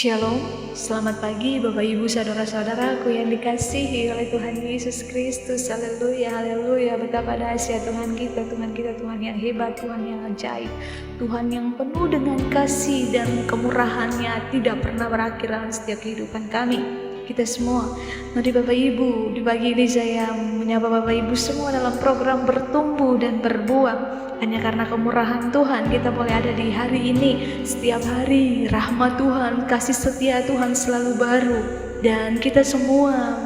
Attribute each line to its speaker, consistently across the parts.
Speaker 1: Shalom, selamat pagi Bapak Ibu Saudara-saudaraku yang dikasihi oleh Tuhan Yesus Kristus. Haleluya, haleluya. Betapa dahsyat Tuhan kita, Tuhan yang hebat, Tuhan yang ajaib, Tuhan yang penuh dengan kasih dan kemurahan-Nya tidak pernah berakhir dalam setiap kehidupan kami. Kita semua, mari Bapak Ibu, di pagi ini saya menyapa Bapak Ibu semua dalam program bertumbuh dan berbuah. Hanya karena kemurahan Tuhan kita boleh ada di hari ini. Setiap hari rahmat Tuhan, kasih setia Tuhan selalu baru. Dan kita semua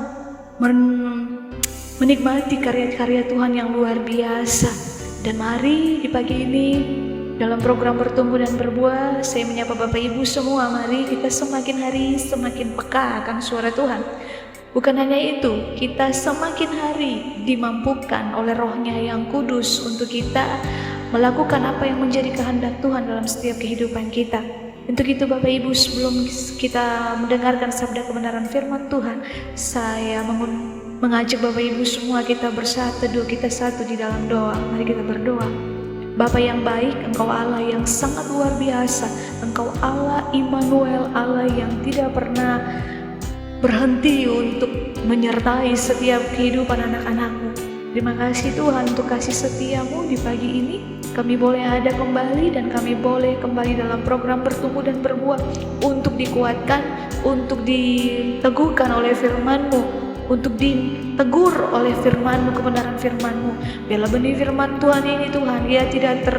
Speaker 1: menikmati karya-karya Tuhan yang luar biasa. Dan mari di pagi ini dalam program bertumbuh dan berbuah, saya menyapa Bapak Ibu semua. Mari kita semakin hari semakin peka akan suara Tuhan. Bukan hanya itu, kita semakin hari dimampukan oleh Roh-Nya yang kudus untuk kita melakukan apa yang menjadi kehendak Tuhan dalam setiap kehidupan kita. Untuk itu Bapak Ibu, sebelum kita mendengarkan sabda kebenaran firman Tuhan, saya mengajak Bapak Ibu semua kita bersatu, kita satu di dalam doa. Mari kita berdoa. Bapa yang baik, Engkau Allah yang sangat luar biasa. Engkau Allah Immanuel, Allah yang tidak pernah berhenti untuk menyertai setiap kehidupan anak-anak-Mu. Terima kasih Tuhan untuk kasih setia-Mu di pagi ini. Kami boleh ada kembali dan kami boleh kembali dalam program bertumbuh dan berbuah untuk dikuatkan, untuk diteguhkan oleh firman-Mu, untuk ditegur oleh firman-Mu, kebenaran firman-Mu. Biarlah benih firman Tuhan ini Tuhan, dia tidak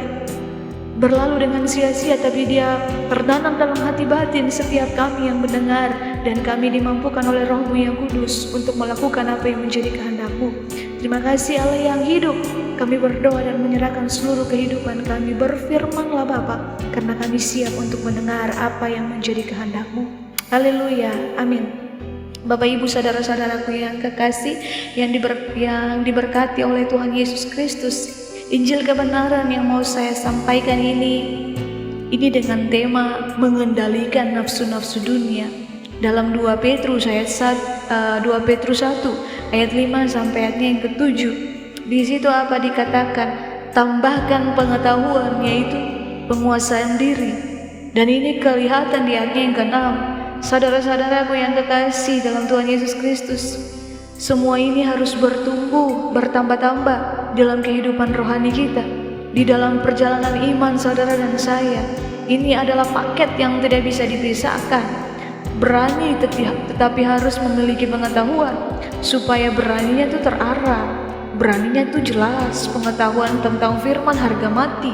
Speaker 1: berlalu dengan sia-sia, tapi dia tertanam dalam hati batin setiap kami yang mendengar, dan kami dimampukan oleh Roh-Mu yang kudus untuk melakukan apa yang menjadi kehendak-Mu. Terima kasih Allah yang hidup. Kami berdoa dan menyerahkan seluruh kehidupan kami. Berfirmanlah Bapa, karena kami siap untuk mendengar apa yang menjadi kehendak-Mu. Haleluya, amin. Bapak Ibu saudara-saudaraku yang kekasih, yang diberkati oleh Tuhan Yesus Kristus, Injil kebenaran yang mau saya sampaikan ini dengan tema mengendalikan nafsu-nafsu dunia. Dalam 2 Petrus 1 ayat 5 sampai ayatnya yang ke-7. Di situ apa dikatakan? Tambahkan pengetahuan, yaitu penguasaan diri. Dan ini kelihatan di ayatnya yang ke-6. Saudara-saudaraku yang kekasih dalam Tuhan Yesus Kristus, semua ini harus bertumbuh, bertambah-tambah dalam kehidupan rohani kita, di dalam perjalanan iman saudara dan saya. Ini adalah paket yang tidak bisa dipisahkan. Berani tetapi harus memiliki pengetahuan, supaya beraninya itu terarah, beraninya itu jelas, pengetahuan tentang firman harga mati,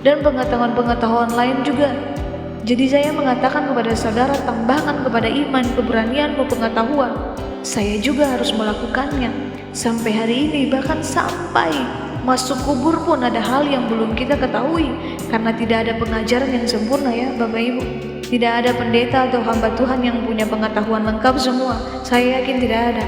Speaker 1: dan pengetahuan-pengetahuan lain juga. Jadi saya mengatakan kepada saudara, tambahkan kepada iman, keberanianmu, pengetahuan. Saya juga harus melakukannya. Sampai hari ini, bahkan sampai masuk kubur pun ada hal yang belum kita ketahui, karena tidak ada pengajaran yang sempurna ya Bapak Ibu. Tidak ada pendeta atau hamba Tuhan yang punya pengetahuan lengkap semua. Saya yakin tidak ada.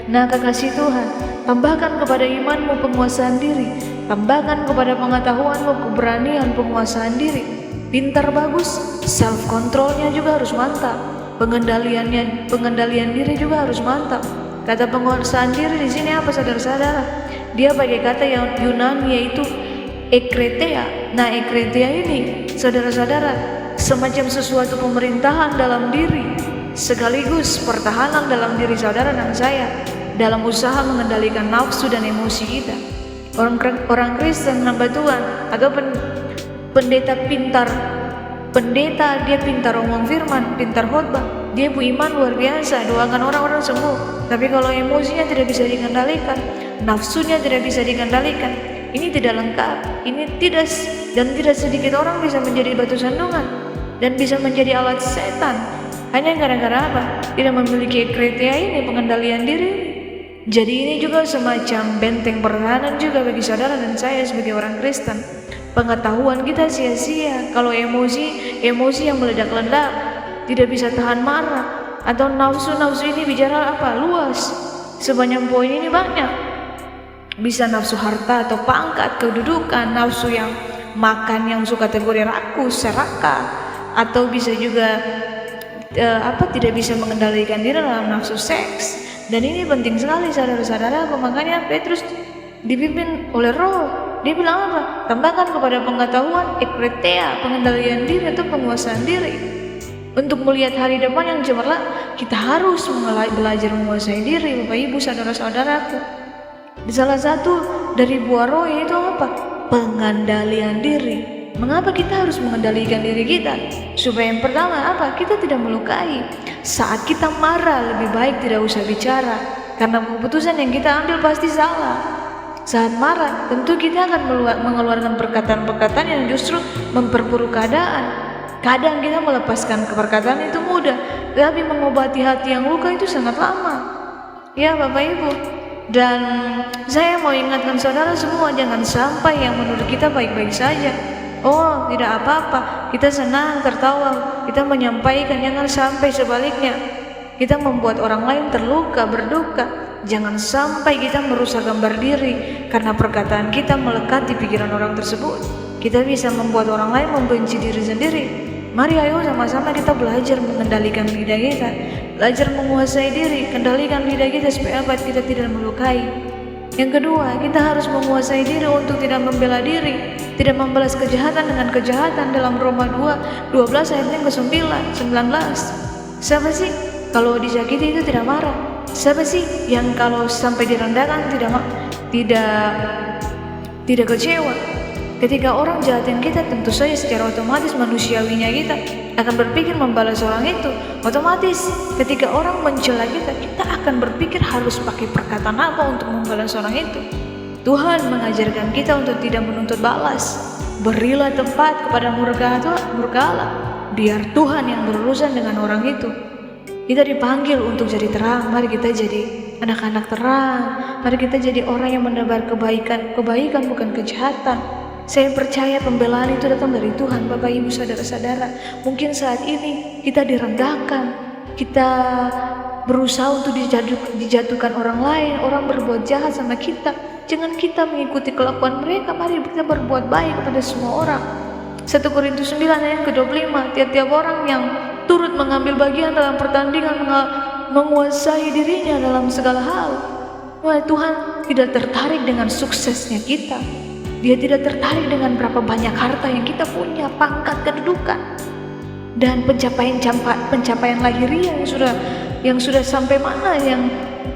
Speaker 1: Nah kekasih Tuhan, tambahkan kepada imanmu penguasaan diri, tambahkan kepada pengetahuanmu keberanian penguasaan diri. Pintar bagus, self controlnya juga harus mantap, pengendalian diri juga harus mantap. Kata penguasaan diri di sini apa saudara-saudara? Dia pakai kata yang Yunani yaitu ekretia. Nah ekretia ini saudara-saudara semacam sesuatu pemerintahan dalam diri, sekaligus pertahanan dalam diri saudara dan saya, dalam usaha mengendalikan nafsu dan emosi kita. Orang Kristen hamba Tuhan atau pendeta pintar, dia pintar ngomong firman, pintar khotbah, dia punya iman luar biasa, doakan orang-orang sembuh. Tapi kalau emosinya tidak bisa dikendalikan, nafsunya tidak bisa dikendalikan, ini tidak lengkap. Ini tidak sedikit orang bisa menjadi batu sandungan dan bisa menjadi alat setan. Hanya gara-gara apa? Tidak memiliki kriteria ini, pengendalian diri. Jadi ini juga semacam benteng pertahanan juga bagi saudara dan saya sebagai orang Kristen. Pengetahuan kita sia-sia kalau emosi yang meledak-ledak, tidak bisa tahan marah, atau nafsu ini bicara apa? Luas. Sebanyak poin ini banyak. Bisa nafsu harta atau pangkat, kedudukan, nafsu yang makan yang suka kategori rakus, serakah, atau bisa juga tidak bisa mengendalikan diri dalam nafsu seks. Dan ini penting sekali saudara-saudara. Makanya Petrus dipimpin oleh Roh. Dia bilang apa? Tambahkan kepada pengetahuan ekretia, pengendalian diri atau penguasaan diri. Untuk melihat hari depan yang cemerlang, kita harus belajar menguasai diri, Bapak Ibu, saudara-saudaraku. Di salah satu dari buah roh itu apa? Pengendalian diri. Mengapa kita harus mengendalikan diri kita? Supaya yang pertama apa? Kita tidak melukai. Saat kita marah, lebih baik tidak usah bicara, karena keputusan yang kita ambil pasti salah. Saat marah, tentu kita akan mengeluarkan perkataan-perkataan yang justru memperburuk keadaan. Kadang kita melepaskan perkataan itu mudah, tapi mengobati hati yang luka itu sangat lama. Ya Bapak Ibu. Dan saya mau ingatkan saudara semua, jangan sampai yang menurut kita baik-baik saja, oh tidak apa-apa, kita senang, tertawa, kita menyampaikan, jangan sampai sebaliknya kita membuat orang lain terluka, berduka. Jangan sampai kita merusak gambar diri karena perkataan kita melekat di pikiran orang tersebut. Kita bisa membuat orang lain membenci diri sendiri. Mari ayo sama-sama kita belajar mengendalikan lidah kita, belajar menguasai diri, kendalikan lidah kita supaya kita tidak melukai. Yang kedua, kita harus menguasai diri untuk tidak membela diri, tidak membalas kejahatan dengan kejahatan. Dalam Roma 2:12 ayat yang ke-9, 19. Siapa sih kalau disakiti itu tidak marah? Siapa sih yang kalau sampai direndahkan tidak kecewa? Ketika orang jahatin kita, tentu saja secara otomatis manusiawinya kita akan berpikir membalas orang itu. Otomatis ketika orang mencela kita, kita akan berpikir harus pakai perkataan apa untuk membalas orang itu. Tuhan mengajarkan kita untuk tidak menuntut balas. Berilah tempat kepada murka Allah. Biar Tuhan yang berurusan dengan orang itu. Kita dipanggil untuk jadi terang. Mari kita jadi anak-anak terang. Mari kita jadi orang yang menebar kebaikan bukan kejahatan. Saya percaya pembelaan itu datang dari Tuhan, Bapak Ibu, saudara-saudara. Mungkin saat ini kita direndahkan, kita berusaha untuk dijatuhkan orang lain, orang berbuat jahat sama kita. Jangan kita mengikuti kelakuan mereka, mari kita berbuat baik kepada semua orang. 1 Korintus 9 ayat ke-25, tiap-tiap orang yang turut mengambil bagian dalam pertandingan menguasai dirinya dalam segala hal. Wah, Tuhan tidak tertarik dengan suksesnya kita. Dia tidak tertarik dengan berapa banyak harta yang kita punya, pangkat, kedudukan, dan pencapaian lahiriah yang sudah sampai mana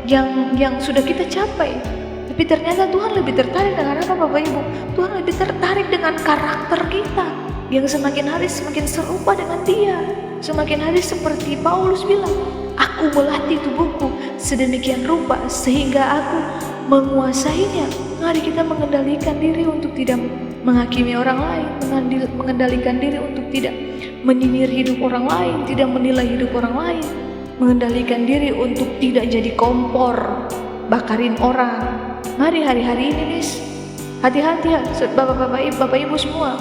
Speaker 1: yang sudah kita capai. Tapi ternyata Tuhan lebih tertarik dengan apa, Bapak Ibu? Tuhan lebih tertarik dengan karakter kita yang semakin hari semakin serupa dengan Dia. Semakin hari seperti Paulus bilang, aku melatih tubuhku sedemikian rupa sehingga aku menguasainya. Mari kita mengendalikan diri untuk tidak menghakimi orang lain, mengendalikan diri untuk tidak menyinyir hidup orang lain, tidak menilai hidup orang lain, mengendalikan diri untuk tidak jadi kompor, bakarin orang. Mari hari-hari ini, guys, hati-hati ya, Bapak Ibu semua,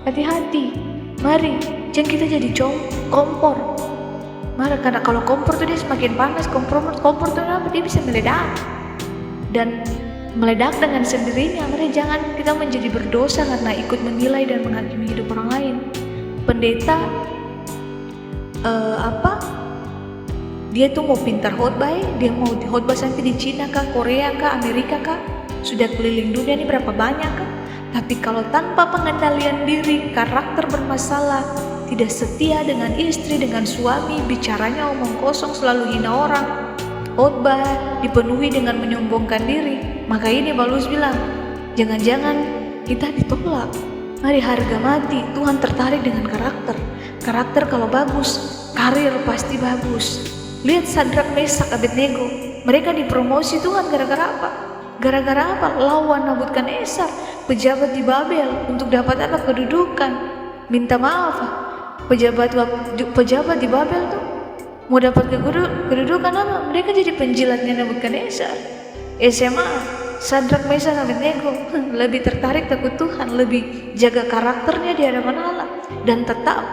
Speaker 1: hati-hati. Mari, jangan kita jadi kompor. Mari, karena kalau kompor tuh dia semakin panas, kompor tuh apa? Dia bisa meledak. Dan meledak dengan sendirinya. Mari jangan kita menjadi berdosa karena ikut menilai dan menghakimi hidup orang lain. Pendeta dia tuh mau pintar khotbah, dia mau khotbah sampai di Cina kah, Korea kah, Amerika kah, sudah keliling dunia ini berapa banyak kah? Tapi kalau tanpa pengendalian diri, karakter bermasalah, tidak setia dengan istri, dengan suami, bicaranya omong kosong, selalu hina orang, khotbah dipenuhi dengan menyombongkan diri, maka ini Paulus bilang, jangan-jangan kita ditolak. Mari harga mati, Tuhan tertarik dengan karakter. Karakter kalau bagus, karir pasti bagus. Lihat Sadrak, Mesak, Abednego, mereka dipromosi Tuhan gara-gara apa? Gara-gara apa? Lawan Nabukadnezar, pejabat di Babel, untuk dapat apa? Kedudukan. Minta maaf, pejabat di Babel tuh mau dapat kedudukan apa? Mereka jadi penjilatnya Nabukadnezar. SMA, Sadrak, Mesak, Abednego lebih tertarik takut Tuhan, lebih jaga karakternya di hadapan Allah, dan tetap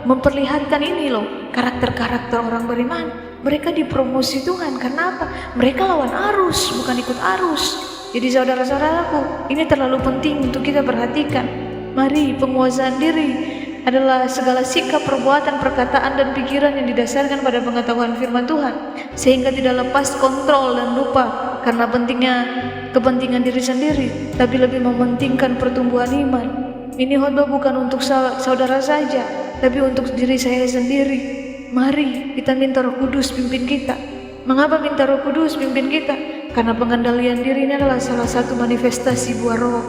Speaker 1: memperlihatkan ini loh, karakter-karakter orang beriman. Mereka dipromosi Tuhan karena apa? Mereka lawan arus, bukan ikut arus. Jadi saudara-saudaraku, ini terlalu penting untuk kita perhatikan. Mari, penguasaan diri adalah segala sikap, perbuatan, perkataan, dan pikiran yang didasarkan pada pengetahuan firman Tuhan, sehingga tidak lepas kontrol dan lupa karena kepentingan diri sendiri, tapi lebih mementingkan pertumbuhan iman. Ini khotbah bukan untuk saudara saja, tapi untuk diri saya sendiri. Mari kita minta Roh Kudus pimpin kita. Mengapa minta Roh Kudus pimpin kita? Karena pengendalian diri ini adalah salah satu manifestasi buah roh.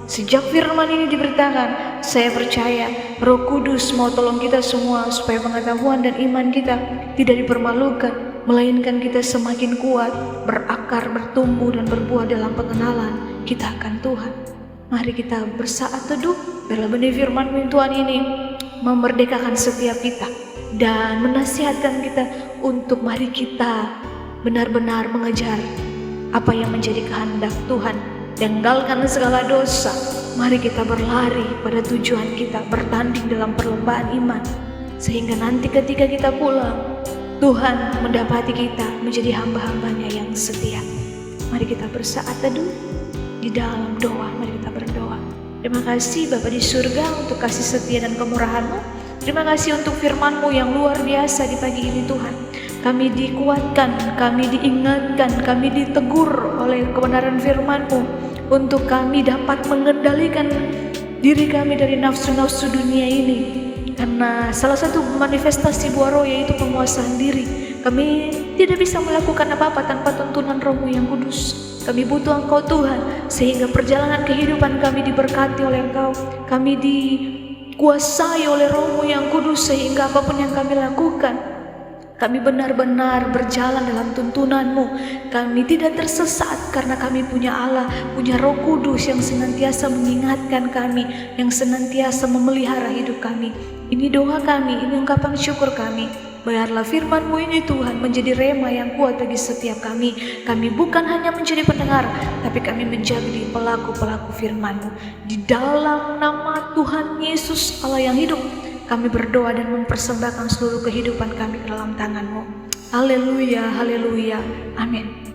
Speaker 1: Sejak firman ini diberitakan, saya percaya Roh Kudus mau tolong kita semua supaya pengetahuan dan iman kita tidak dipermalukan, melainkan kita semakin kuat, berakar, bertumbuh dan berbuah dalam pengenalan kita akan Tuhan. Mari kita bersaat teduh dalam benih firman Tuhan ini, memerdekakan setiap kita dan menasihatkan kita untuk mari kita benar-benar mengejar apa yang menjadi kehendak Tuhan. Tinggalkan segala dosa. Mari kita berlari pada tujuan kita, bertanding dalam perlombaan iman, sehingga nanti ketika kita pulang, Tuhan mendapati kita menjadi hamba-hambanya yang setia. Mari kita bersaat teduh di dalam doa. Mari kita berdoa. Terima kasih Bapa di surga untuk kasih setia dan kemurahan-Mu. Terima kasih untuk firman-Mu yang luar biasa di pagi ini Tuhan. Kami dikuatkan, kami diingatkan, kami ditegur oleh kebenaran firman-Mu untuk kami dapat mengendalikan diri kami dari nafsu-nafsu dunia ini. Karena salah satu manifestasi buah roh yaitu penguasaan diri. Kami tidak bisa melakukan apa-apa tanpa tuntunan Roh-Mu yang kudus. Kami butuh Engkau Tuhan, sehingga perjalanan kehidupan kami diberkati oleh Engkau. Kami dikuasai oleh Roh-Mu yang kudus, sehingga apapun yang kami lakukan, kami benar-benar berjalan dalam tuntunan-Mu. Kami tidak tersesat karena kami punya Allah, punya Roh Kudus yang senantiasa mengingatkan kami, yang senantiasa memelihara hidup kami. Ini doa kami, ini ungkapan syukur kami. Biarlah firman-Mu ini Tuhan menjadi rema yang kuat bagi setiap kami. Kami bukan hanya menjadi pendengar, tapi kami menjadi pelaku-pelaku firman-Mu. Di dalam nama Tuhan Yesus Allah yang hidup, kami berdoa dan mempersembahkan seluruh kehidupan kami ke dalam tangan-Mu. Haleluya, haleluya, amin.